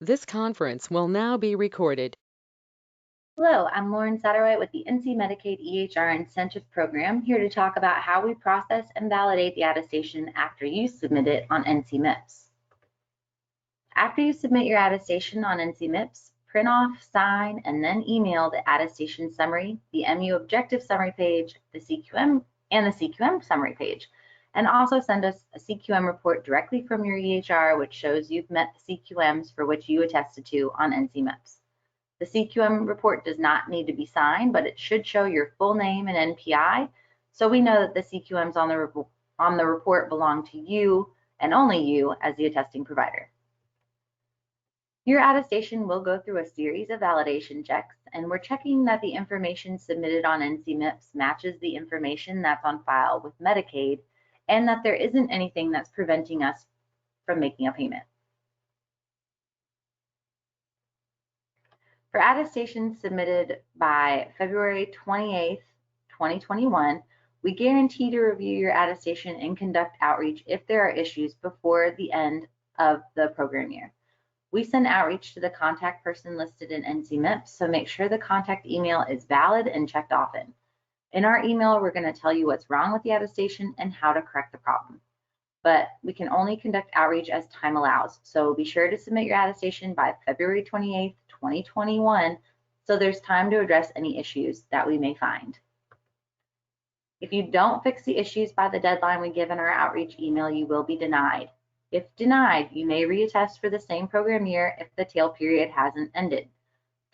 This conference will now be recorded. Hello, I'm Lauren Satterwhite with the NC Medicaid EHR Incentive Program, here to talk about how we process and validate the attestation after you submit it on NC MIPS. After you submit your attestation on NC MIPS, print off, sign, and then email the attestation summary, the MU objective summary page, the CQM, and the CQM summary page. And also send us a CQM report directly from your EHR, which shows you've met the CQMs for which you attested to on NC MIPS. The CQM report does not need to be signed, but it should show your full name and NPI, so we know that the CQMs on the report belong to you and only you as the attesting provider. Your attestation will go through a series of validation checks, and we're checking that the information submitted on NC MIPS matches the information that's on file with Medicaid, and that there isn't anything that's preventing us from making a payment. For attestations submitted by February 28th, 2021, we guarantee to review your attestation and conduct outreach if there are issues before the end of the program year. We send outreach to the contact person listed in NC MIPS, so make sure the contact email is valid and checked often. In our email, we're going to tell you what's wrong with the attestation and how to correct the problem. But we can only conduct outreach as time allows, so be sure to submit your attestation by February 28th, 2021, so there's time to address any issues that we may find. If you don't fix the issues by the deadline we give in our outreach email, you will be denied. If denied, you may reattest for the same program year if the tail period hasn't ended.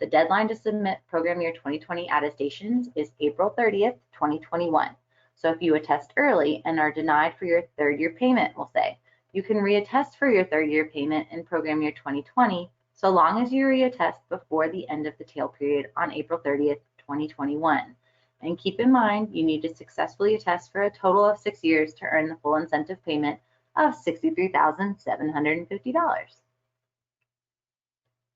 The deadline to submit program year 2020 attestations is April 30th, 2021. So if you attest early and are denied for your third year payment, we'll say, you can reattest for your third year payment in program year 2020, so long as you reattest before the end of the tail period on April 30th, 2021. And keep in mind, you need to successfully attest for a total of 6 years to earn the full incentive payment of $63,750.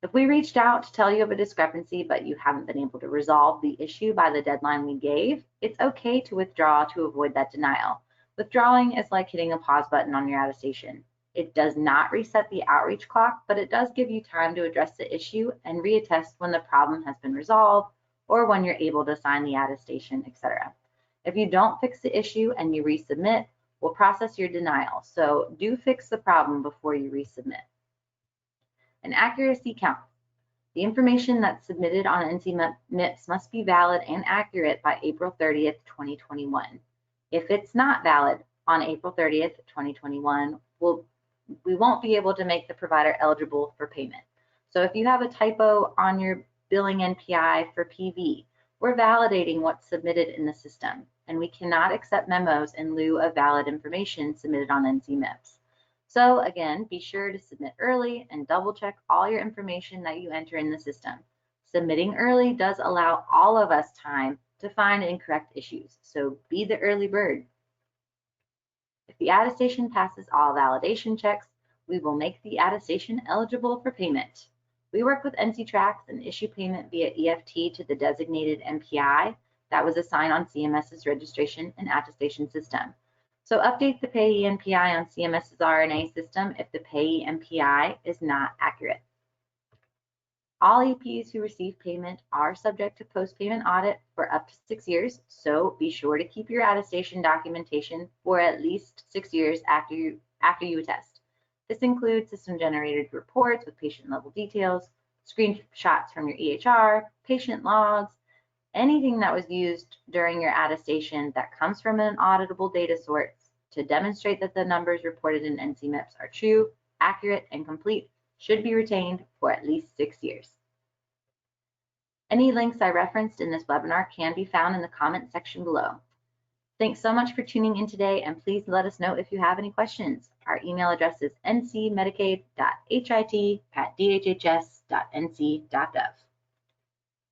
If we reached out to tell you of a discrepancy, but you haven't been able to resolve the issue by the deadline we gave, it's okay to withdraw to avoid that denial. Withdrawing is like hitting a pause button on your attestation. It does not reset the outreach clock, but it does give you time to address the issue and reattest when the problem has been resolved or when you're able to sign the attestation, etc. If you don't fix the issue and you resubmit, we'll process your denial. So do fix the problem before you resubmit. An accuracy count. The information that's submitted on NC MIPS must be valid and accurate by April 30th, 2021. If it's not valid on April 30th, 2021, we won't be able to make the provider eligible for payment. So if you have a typo on your billing NPI for PV, we're validating what's submitted in the system, and we cannot accept memos in lieu of valid information submitted on NC MIPS. So again, be sure to submit early and double check all your information that you enter in the system. Submitting early does allow all of us time to find and correct issues, so be the early bird. If the attestation passes all validation checks, we will make the attestation eligible for payment. We work with NCTRACS and issue payment via EFT to the designated NPI that was assigned on CMS's registration and attestation system. So update the payee NPI on CMS's RNA system if the payee NPI is not accurate. All EPs who receive payment are subject to post-payment audit for up to 6 years, so be sure to keep your attestation documentation for at least 6 years after you attest. This includes system-generated reports with patient-level details, screenshots from your EHR, patient logs, anything that was used during your attestation that comes from an auditable data source to demonstrate that the numbers reported in NC MIPS are true, accurate, and complete should be retained for at least 6 years. Any links I referenced in this webinar can be found in the comment section below. Thanks so much for tuning in today, and please let us know if you have any questions. Our email address is ncmedicaid.hit@dhhs.nc.gov.